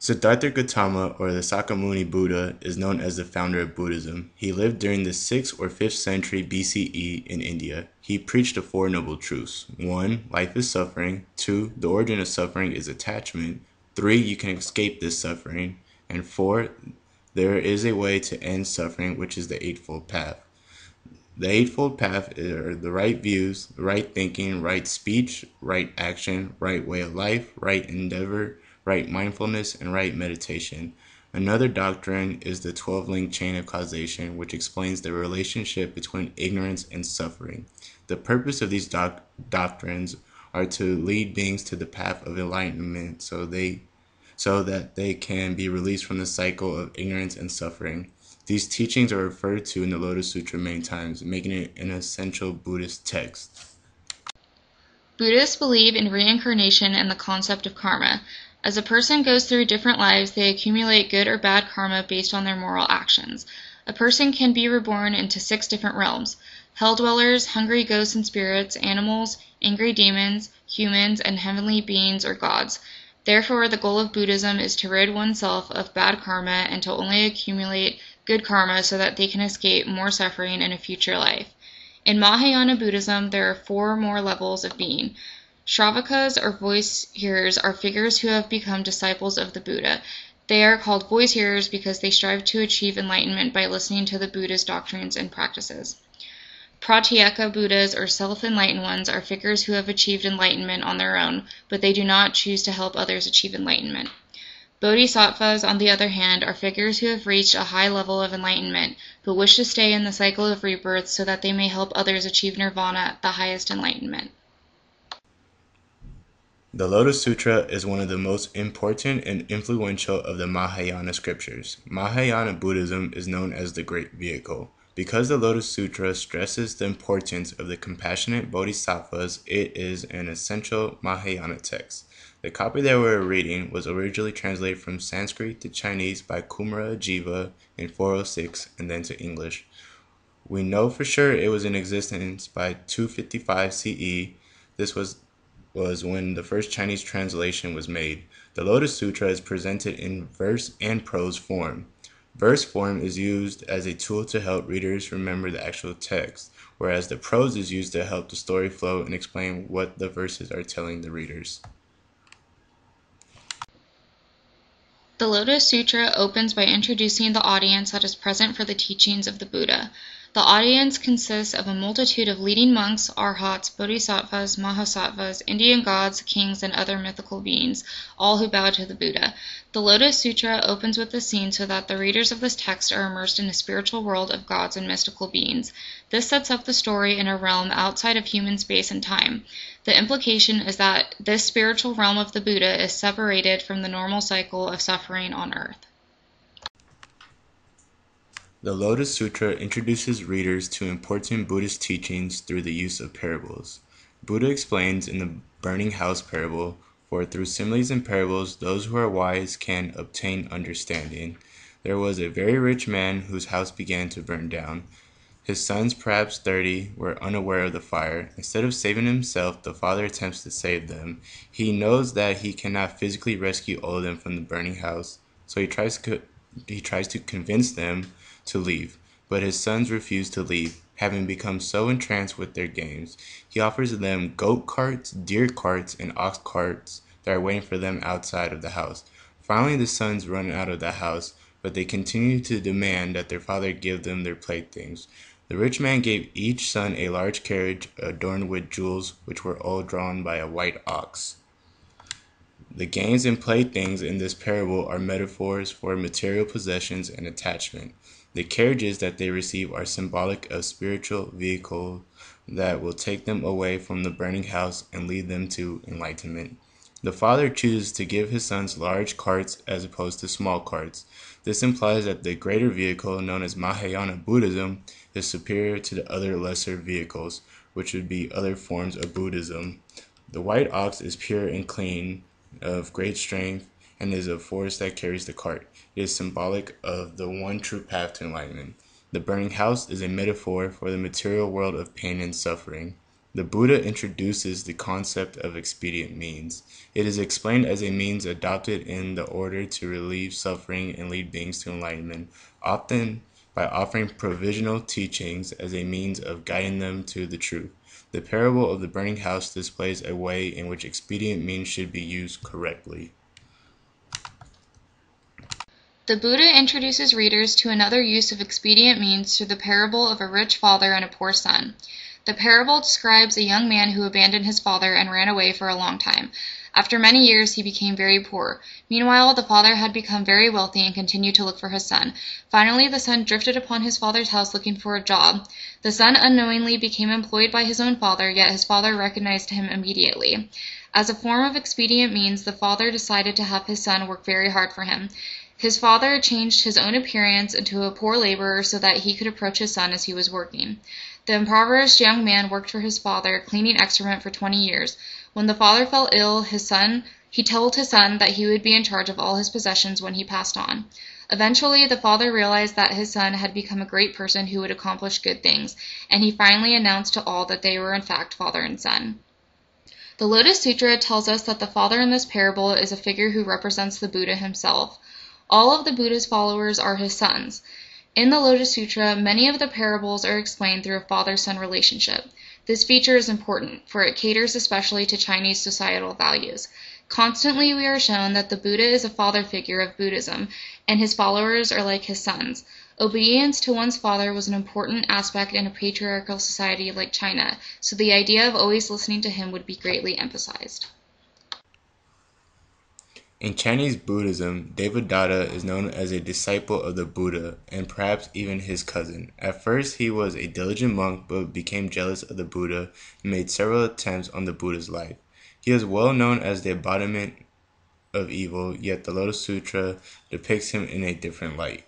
Siddhartha Gautama, or the Sakyamuni Buddha, is known as the founder of Buddhism. He lived during the 6th or 5th century BCE in India. He preached the Four Noble Truths. 1. Life is suffering. 2. The origin of suffering is attachment. 3. You can escape this suffering. And 4. There is a way to end suffering, which is the Eightfold Path. The Eightfold Path are the right views, right thinking, right speech, right action, right way of life, right endeavor, right mindfulness, and right meditation. Another doctrine is the 12-link chain of causation, which explains the relationship between ignorance and suffering. The purpose of these doctrines are to lead beings to the path of enlightenment so that they can be released from the cycle of ignorance and suffering. These teachings are referred to in the Lotus Sutra many times, making it an essential Buddhist text. Buddhists believe in reincarnation and the concept of karma. As a person goes through different lives, they accumulate good or bad karma based on their moral actions. A person can be reborn into 6 different realms: hell dwellers, hungry ghosts and spirits, animals, angry demons, humans, and heavenly beings or gods. Therefore, the goal of Buddhism is to rid oneself of bad karma and to only accumulate good karma so that they can escape more suffering in a future life. In Mahayana Buddhism, there are 4 more levels of being. Shravakas, or voice hearers, are figures who have become disciples of the Buddha. They are called voice hearers because they strive to achieve enlightenment by listening to the Buddha's doctrines and practices. Pratyeka Buddhas, or self-enlightened ones, are figures who have achieved enlightenment on their own, but they do not choose to help others achieve enlightenment. Bodhisattvas, on the other hand, are figures who have reached a high level of enlightenment, but wish to stay in the cycle of rebirth so that they may help others achieve nirvana, the highest enlightenment. The Lotus Sutra is one of the most important and influential of the Mahayana scriptures. Mahayana Buddhism is known as the Great Vehicle. Because the Lotus Sutra stresses the importance of the compassionate bodhisattvas, it is an essential Mahayana text. The copy that we're reading was originally translated from Sanskrit to Chinese by Kumara Jiva in 406 and then to English. We know for sure it was in existence by 255 CE. This was when the first Chinese translation was made. The Lotus Sutra is presented in verse and prose form. Verse form is used as a tool to help readers remember the actual text, whereas the prose is used to help the story flow and explain what the verses are telling the readers. The Lotus Sutra opens by introducing the audience that is present for the teachings of the Buddha. The audience consists of a multitude of leading monks, arhats, bodhisattvas, mahasattvas, Indian gods, kings, and other mythical beings, all who bow to the Buddha. The Lotus Sutra opens with the scene so that the readers of this text are immersed in a spiritual world of gods and mystical beings. This sets up the story in a realm outside of human space and time. The implication is that this spiritual realm of the Buddha is separated from the normal cycle of suffering on earth. The Lotus Sutra introduces readers to important Buddhist teachings through the use of parables. Buddha explains in the burning house parable, "For through similes and parables those who are wise can obtain understanding. There was a very rich man whose house began to burn down. His sons, perhaps 30, were unaware of the fire. Instead of saving himself, the father attempts to save them. He knows that he cannot physically rescue all of them from the burning house, so he tries to convince them to leave, but his sons refuse to leave, having become so entranced with their games. He offers them goat carts, deer carts, and ox carts that are waiting for them outside of the house. Finally, the sons run out of the house, but they continue to demand that their father give them their playthings. The rich man gave each son a large carriage adorned with jewels, which were all drawn by a white ox." The games and playthings in this parable are metaphors for material possessions and attachment. The carriages that they receive are symbolic of spiritual vehicles that will take them away from the burning house and lead them to enlightenment. The father chooses to give his sons large carts as opposed to small carts. This implies that the greater vehicle, known as Mahayana Buddhism, is superior to the other lesser vehicles, which would be other forms of Buddhism. The white ox is pure and clean, of great strength, and is a force that carries the cart. It is symbolic of the one true path to enlightenment. The burning house is a metaphor for the material world of pain and suffering. The Buddha introduces the concept of expedient means. It is explained as a means adopted in the order to relieve suffering and lead beings to enlightenment, often by offering provisional teachings as a means of guiding them to the truth. The parable of the burning house displays a way in which expedient means should be used correctly. The Buddha introduces readers to another use of expedient means through the parable of a rich father and a poor son. The parable describes a young man who abandoned his father and ran away for a long time. After many years, he became very poor. Meanwhile, the father had become very wealthy and continued to look for his son. Finally, the son drifted upon his father's house looking for a job. The son unknowingly became employed by his own father, yet his father recognized him immediately. As a form of expedient means, the father decided to have his son work very hard for him. His father changed his own appearance into a poor laborer so that he could approach his son as he was working. The impoverished young man worked for his father, cleaning excrement for 20 years. When the father fell ill, he told his son that he would be in charge of all his possessions when he passed on. Eventually, the father realized that his son had become a great person who would accomplish good things, and he finally announced to all that they were in fact father and son. The Lotus Sutra tells us that the father in this parable is a figure who represents the Buddha himself. All of the Buddha's followers are his sons. In the Lotus Sutra, many of the parables are explained through a father-son relationship. This feature is important, for it caters especially to Chinese societal values. Constantly we are shown that the Buddha is a father figure of Buddhism, and his followers are like his sons. Obedience to one's father was an important aspect in a patriarchal society like China, so the idea of always listening to him would be greatly emphasized. In Chinese Buddhism, Devadatta is known as a disciple of the Buddha, and perhaps even his cousin. At first he was a diligent monk, but became jealous of the Buddha and made several attempts on the Buddha's life. He is well known as the embodiment of evil, yet the Lotus Sutra depicts him in a different light.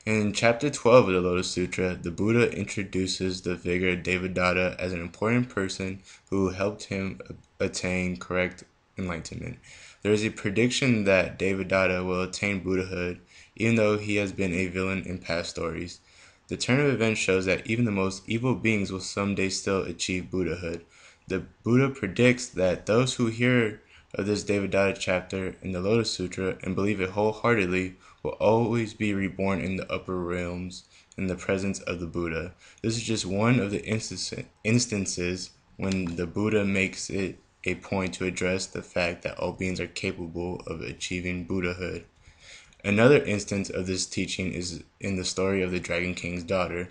In chapter 12 of the Lotus Sutra, the Buddha introduces the figure of Devadatta as an important person who helped him attain correct enlightenment. There is a prediction that Devadatta will attain Buddhahood, even though he has been a villain in past stories. The turn of events shows that even the most evil beings will someday still achieve Buddhahood. The Buddha predicts that those who hear of this Devadatta chapter in the Lotus Sutra and believe it wholeheartedly will always be reborn in the upper realms in the presence of the Buddha. This is just one of the instances when the Buddha makes it a point to address the fact that all beings are capable of achieving Buddhahood. Another instance of this teaching is in the story of the Dragon King's daughter.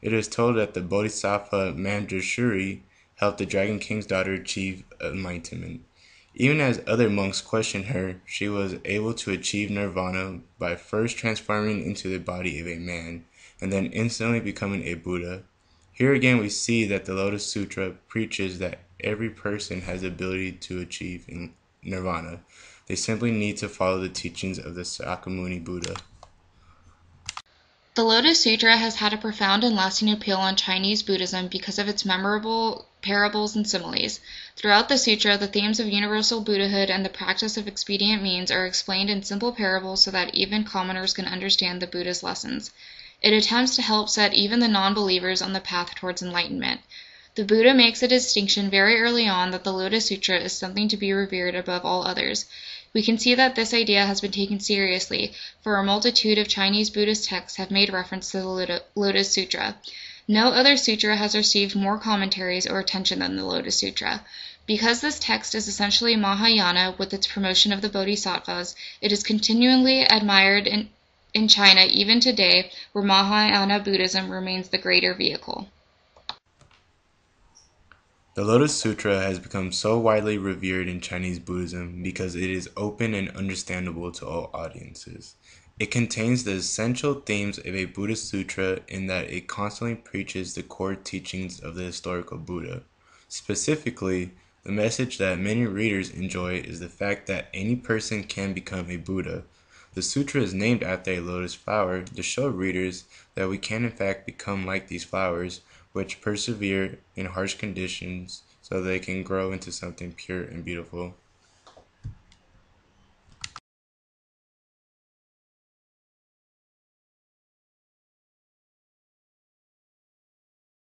It is told that the Bodhisattva Manjushri helped the Dragon King's daughter achieve enlightenment. Even as other monks questioned her, she was able to achieve nirvana by first transforming into the body of a man, and then instantly becoming a Buddha. Here again we see that the Lotus Sutra preaches that every person has the ability to achieve nirvana. They simply need to follow the teachings of the Sakyamuni Buddha. The Lotus Sutra has had a profound and lasting appeal on Chinese Buddhism because of its memorable parables and similes. Throughout the sutra, the themes of universal Buddhahood and the practice of expedient means are explained in simple parables so that even commoners can understand the Buddha's lessons. It attempts to help set even the non-believers on the path towards enlightenment. The Buddha makes a distinction very early on that the Lotus Sutra is something to be revered above all others. We can see that this idea has been taken seriously, for a multitude of Chinese Buddhist texts have made reference to the Lotus Sutra. No other sutra has received more commentaries or attention than the Lotus Sutra. Because this text is essentially Mahayana with its promotion of the Bodhisattvas, it is continually admired in China even today, where Mahayana Buddhism remains the greater vehicle. The Lotus Sutra has become so widely revered in Chinese Buddhism because it is open and understandable to all audiences. It contains the essential themes of a Buddhist sutra in that it constantly preaches the core teachings of the historical Buddha. Specifically, the message that many readers enjoy is the fact that any person can become a Buddha. The sutra is named after a lotus flower to show readers that we can in fact become like these flowers, which persevere in harsh conditions so they can grow into something pure and beautiful.